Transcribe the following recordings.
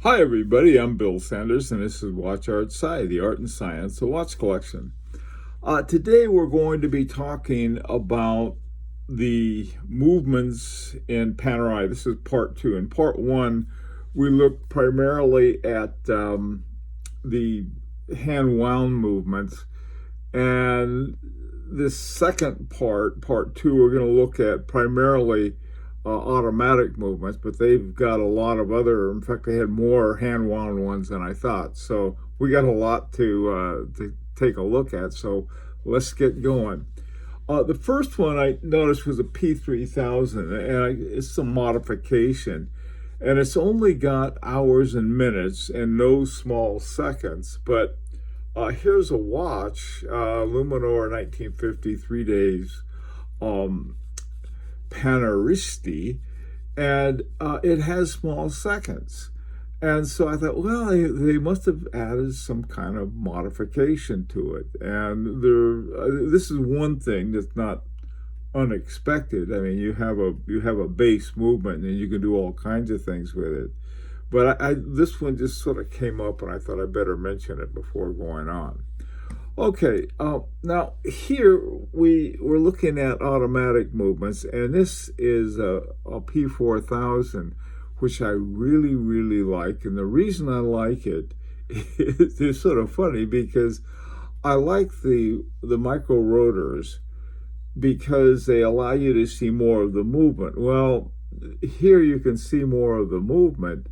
Hi everybody, I'm Bill Sanders and this is Watch Art Sci, the art and science of watch collection. Today we're going to be talking about the movements in Panerai. This is part two. In part one, we looked primarily at the hand wound movements, and this second part two, we're going to look at primarily automatic movements, but they've got a lot of other. In fact, they had more hand wound ones than I thought. So we got a lot to take a look at. So let's get going. The first one I noticed was a P3000, and it's a modification, and it's only got hours and minutes and no small seconds. But here's a watch, Luminor 1950, 3 days. Panerai, and it has small seconds. And so I thought, well, they must have added some kind of modification to it. And this is one thing that's not unexpected. I mean, you have a base movement, and you can do all kinds of things with it. But this one just sort of came up, and I thought I better mention it before going on. Okay, now here we're looking at automatic movements, and this is a P4000, which I really like. And the reason I like it is it's sort of funny because I like the micro-rotors because they allow you to see more of the movement. Well, here you can see more of the movement,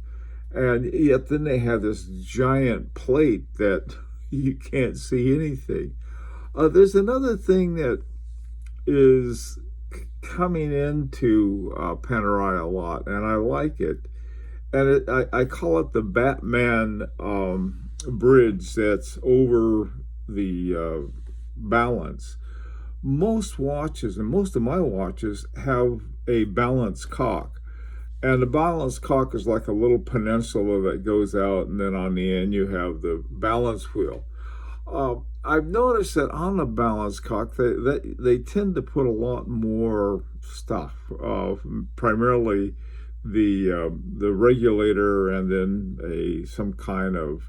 and yet then they have this giant plate that you can't see anything. There's another thing that is coming into Panerai a lot, and I like it. And I call it the Batman bridge that's over the balance. Most watches, and most of my watches, have a balance cock. And the balance cock is like a little peninsula that goes out, and then on the end you have the balance wheel. I've noticed that on the balance cock, they tend to put a lot more stuff, primarily the regulator, and then some kind of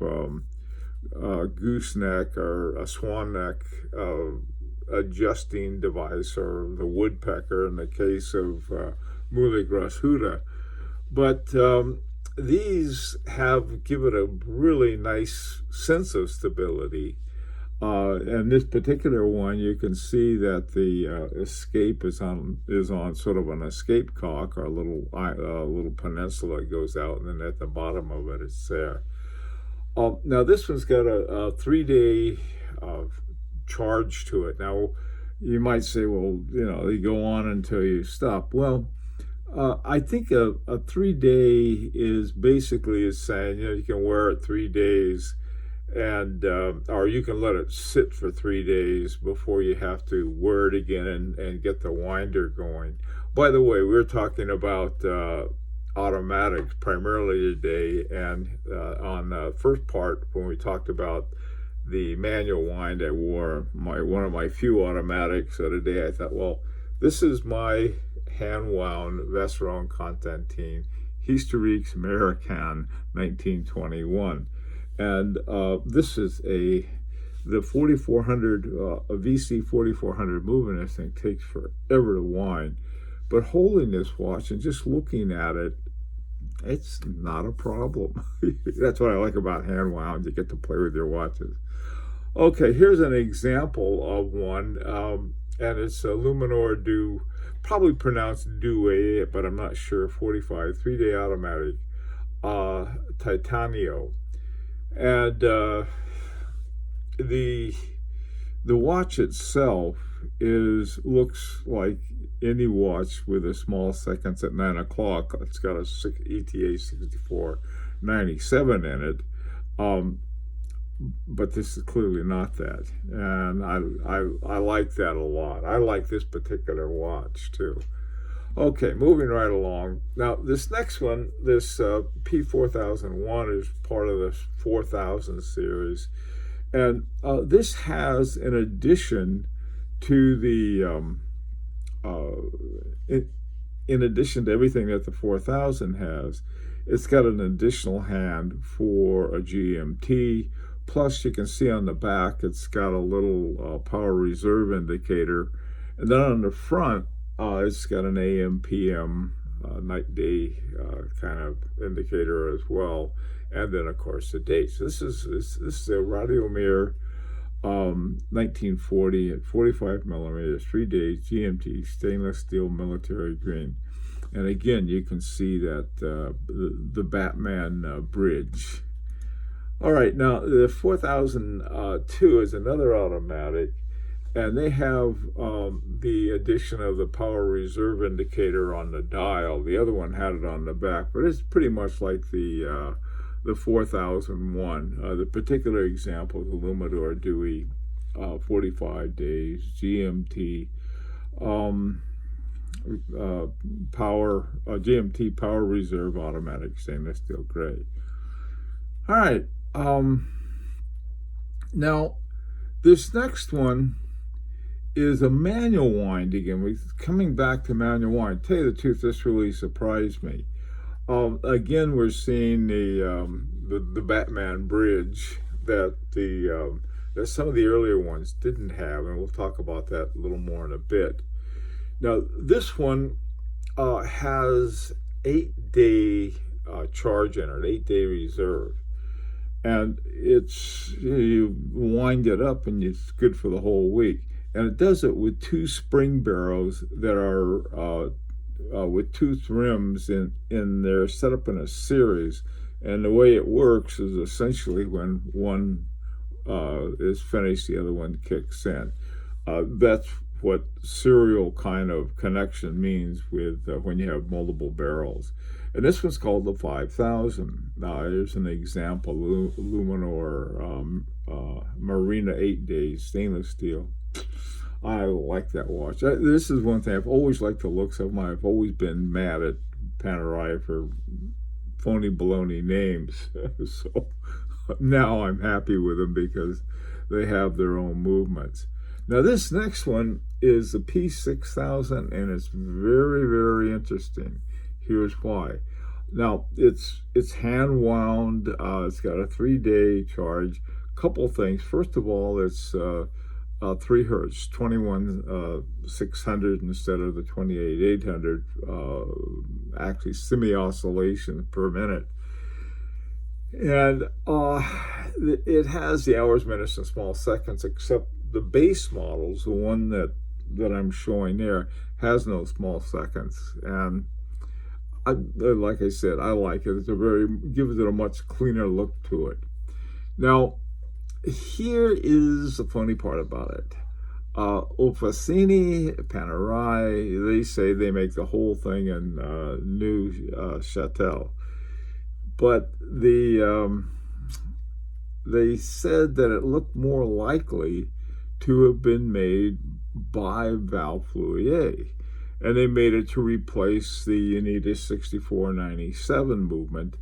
gooseneck or a swan neck adjusting device, or the woodpecker in the case of Mule grossuta. But these give it a really nice sense of stability. And this particular one, you can see that the escape is on sort of an escape cock, or a little peninsula that goes out, and then at the bottom of it, it's there. Now this one's got a 3-day charge to it. Now you might say, well, they go on until you stop. Well, I think a 3-day is basically saying, you can wear it 3 days, and or you can let it sit for 3 days before you have to wear it again and get the winder going. By the way, we're talking about automatics primarily today, and on the first part, when we talked about the manual wind, I wore one of my few automatics. So today I thought, well, this is my hand-wound Vacheron Constantin Historiques Americain 1921, and this is the 4400 a VC 4400 movement. This thing takes forever to wind, but holding this watch and just looking at it, it's not a problem. That's what I like about hand wound. You get to play with your watches. Okay, here's an example of one, and it's a Luminor probably pronounced Due, but I'm not sure, 45, 3-day automatic, Titanio. And the watch itself looks like any watch with a small seconds at 9 o'clock. It's got a ETA 6497 in it. But this is clearly not that, and I like that a lot. I like this particular watch too. Okay, moving right along. Now this next one, this P4001, is part of the 4000 series, and this has, in addition to in addition to everything that the 4000 has, It's got an additional hand for a GMT. Plus, you can see on the back, it's got a little power reserve indicator. And then on the front, it's got an AM, PM, night day kind of indicator as well. And then, of course, the date. So this is a Radiomir 1940 at 45 millimeters, 3 days, GMT, stainless steel, military green. And again, you can see that the Batman bridge. All right, now the 4002 is another automatic, and they have the addition of the power reserve indicator on the dial. The other one had it on the back, but it's pretty much like the 4001. The particular example is the Lumador Dewey, 45 days, GMT, GMT power reserve automatic stainless steel gray. All right. Now, this next one is a manual wind again. We're coming back to manual wind. To tell you the truth, this really surprised me. Again, we're seeing the Batman bridge that that some of the earlier ones didn't have, and we'll talk about that a little more in a bit. Now, this one has 8-day charge in it, 8-day reserve. And it's, you wind it up and it's good for the whole week. And it does it with 2 spring barrels that are with tooth rims in there, set up in a series. And the way it works is essentially when one is finished, the other one kicks in. That's what serial kind of connection means with when you have multiple barrels. And this one's called the 5000. Now, here's an example, Luminor Marina 8 days, stainless steel. I like that watch. This is one thing, I've always liked the looks of them. I've always been mad at Panerai for phony baloney names. So now I'm happy with them because they have their own movements. Now, this next one is the P6000, and it's very, very interesting. Here's why. Now, it's hand wound. It's got a 3-day charge. Couple things. First of all, it's 3 hertz, 21,600 instead of the 28,800. Actually, semi-oscillation per minute. And it has the hours, minutes, and small seconds, except the base models, the one that I'm showing there, has no small seconds. And like I said, I like it. Gives it a much cleaner look to it. Now, here is the funny part about it. Officini, Panerai, they say they make the whole thing in New Châtel. But they said that it looked more likely to have been made by Valfleuier. And they made it to replace the Unitas 6497 movement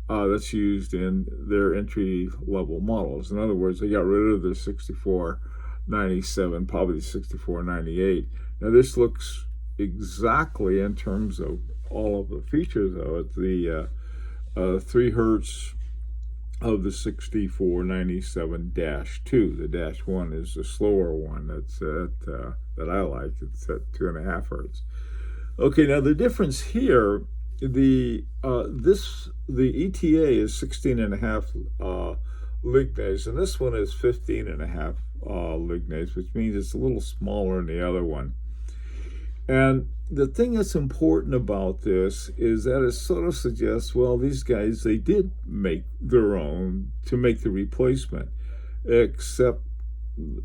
that's used in their entry-level models. In other words, they got rid of the 6497, probably the 6498. Now, this looks exactly, in terms of all of the features of it, the 3 hertz of the 6497-2. The -1 is the slower one that I like. It's at 2.5 hertz. Okay, now the difference here, the ETA is 16.5 lignes, and this one is 15.5 lignes, which means it's a little smaller than the other one. And the thing that's important about this is that it sort of suggests, well, these guys, they did make their own to make the replacement, except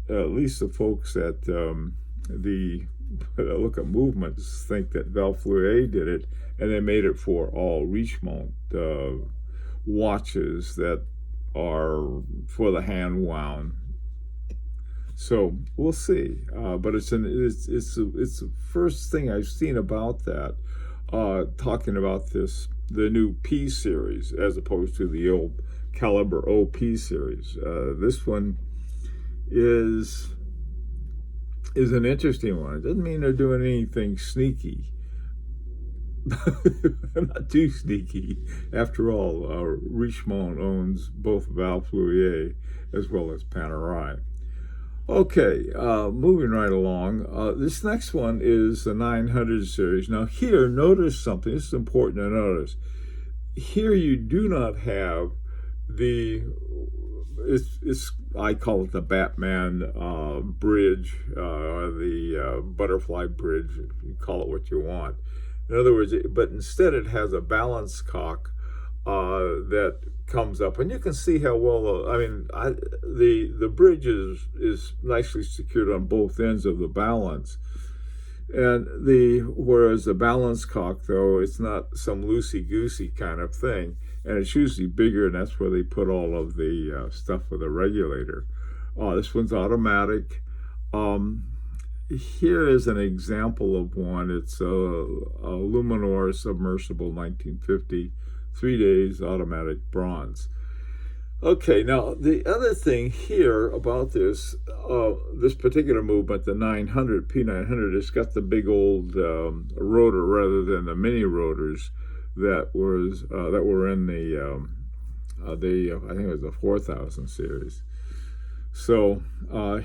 at least the folks at look at movements think that Valfleuier did it, and they made it for all Richemont watches that are for the hand wound. So we'll see, but it's the first thing I've seen about that, talking about the new P series as opposed to the old caliber OP series. This one is an interesting one. It doesn't mean they're doing anything sneaky, not too sneaky. After all, Richemont owns both Val Fleurier as well as Panerai. Okay, moving right along. This next one is the 900 series. Now here, notice something. This is important to notice. Here you do not have I call it the Batman bridge, or the butterfly bridge. You call it what you want. In other words, but instead it has a balance cock that comes up, and you can see how well. The bridge is nicely secured on both ends of the balance, and whereas the balance cock, though, it's not some loosey-goosey kind of thing, and it's usually bigger, and that's where they put all of the stuff for the regulator. This one's automatic. Here is an example of one. It's a Luminor submersible 1950, 3 days, automatic bronze. Okay, now the other thing here about this particular movement, the 900 P900, it's got the big old rotor rather than the mini rotors that were in the I think it was the 4000 series. So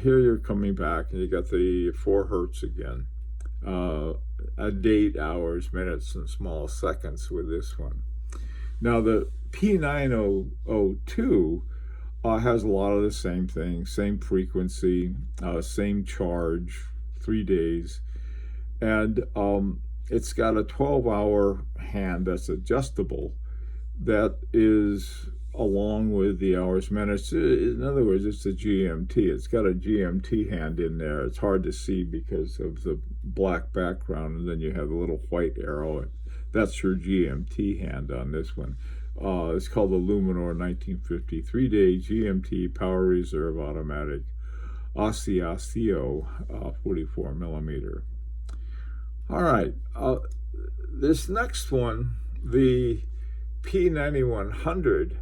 here you're coming back, and you got the 4 hertz again, date, hours, minutes, and small seconds with this one. Now the P902 has a lot of the same things, same frequency, same charge, 3 days, and it's got a 12-hour hand that's adjustable, that is along with the hours, minutes. In other words, it's a GMT. It's got a GMT hand in there. It's hard to see because of the black background, and then you have a little white arrow. That's your GMT hand on this one. It's called the Luminor 1950 3-day GMT Power Reserve Automatic Oscillosio 44 millimeter. All right, this next one, the P9100,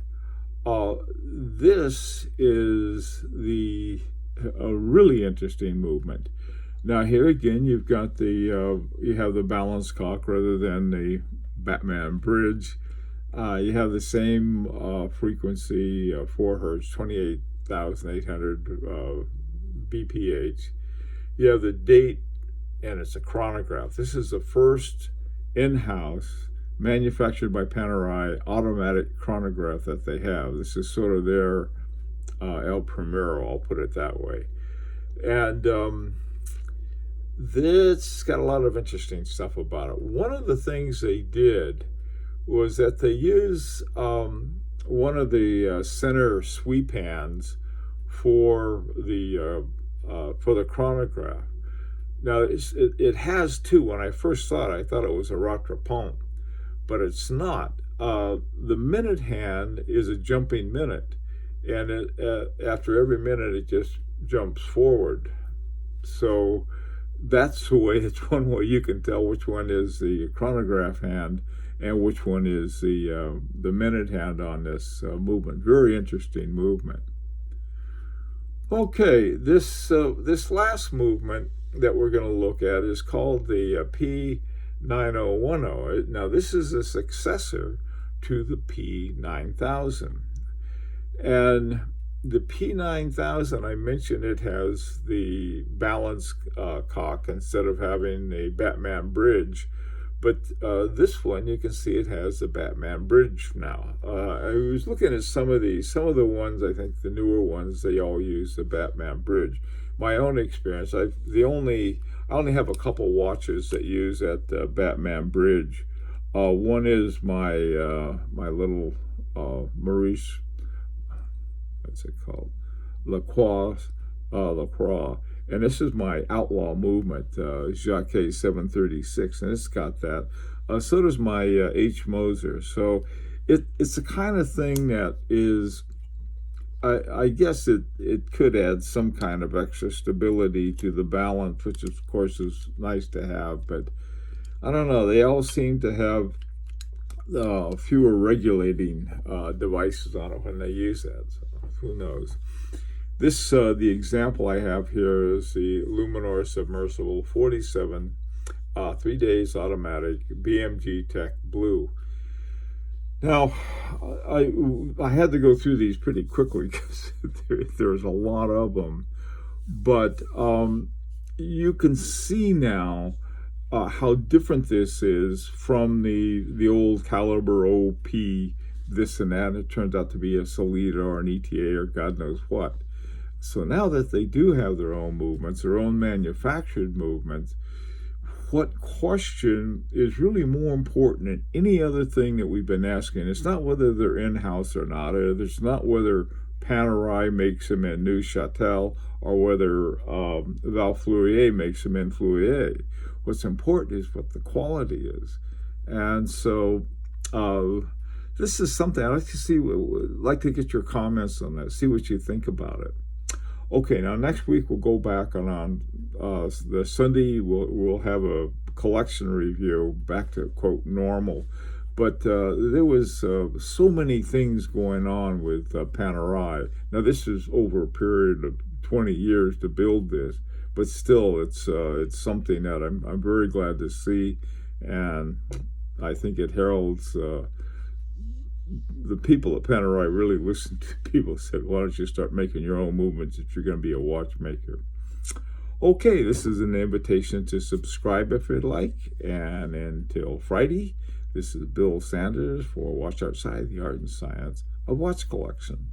this is a really interesting movement. Now here again, you've got you have the balance cock rather than the Batman bridge. You have the same frequency, 4 hertz, 28,800 BPH. You have the date, and it's a chronograph. This is the first in-house, manufactured by Panerai, automatic chronograph that they have. This is sort of their El Primero, I'll put it that way. And this got a lot of interesting stuff about it. One of the things they did was that they use one of the center sweep hands for the chronograph. Now it has two. When I first saw it, I thought it was a rattrapante, but it's not. The minute hand is a jumping minute, and after every minute it just jumps forward. So that's the way. It's one way you can tell which one is the chronograph hand and which one is the minute hand on this movement. Very interesting movement. Okay, this last movement that we're going to look at is called the P9010. Now this is a successor to the P9000, and the P9000, I mentioned it has the balance cock instead of having a Batman bridge, but this one, you can see it has the Batman bridge now. I was looking at some of the ones, I think the newer ones, they all use the Batman bridge. My own experience, I only have a couple watches that use that Batman bridge. One is my little Maurice, what's it called? Lacroix, and this is my outlaw movement, Jacques 736, and it's got that. So does my H. Moser. So it's the kind of thing that is, I guess it could add some kind of extra stability to the balance, which of course is nice to have, but I don't know, they all seem to have fewer regulating devices on it when they use that, so who knows. This, the example I have here is the Luminor Submersible 47 3 days automatic, BMG Tech Blue. Now, I had to go through these pretty quickly because there's a lot of them, but you can see now how different this is from the old caliber OP, this and that. It turns out to be a Solida or an ETA or God knows what. So now that they do have their own movements, their own manufactured movements, what question is really more important than any other thing that we've been asking? It's not whether they're in-house or not. It's not whether Panerai makes them in Neuchâtel or whether Val Fleurier makes them in Fleurier. What's important is what the quality is. And so this is something I'd like to get your comments on that, see what you think about it. Okay, now next week we'll go back on the Sunday. We'll have a collection review back to quote normal, but there was so many things going on with Panerai. Now this is over a period of 20 years to build this, but still it's something that I'm very glad to see, and I think it heralds. The people at Panerai really listened to people who said, why don't you start making your own movements if you're going to be a watchmaker? Okay, this is an invitation to subscribe if you'd like. And until Friday, this is Bill Sanders for Watch Outside, the Art and Science of Watch Collection.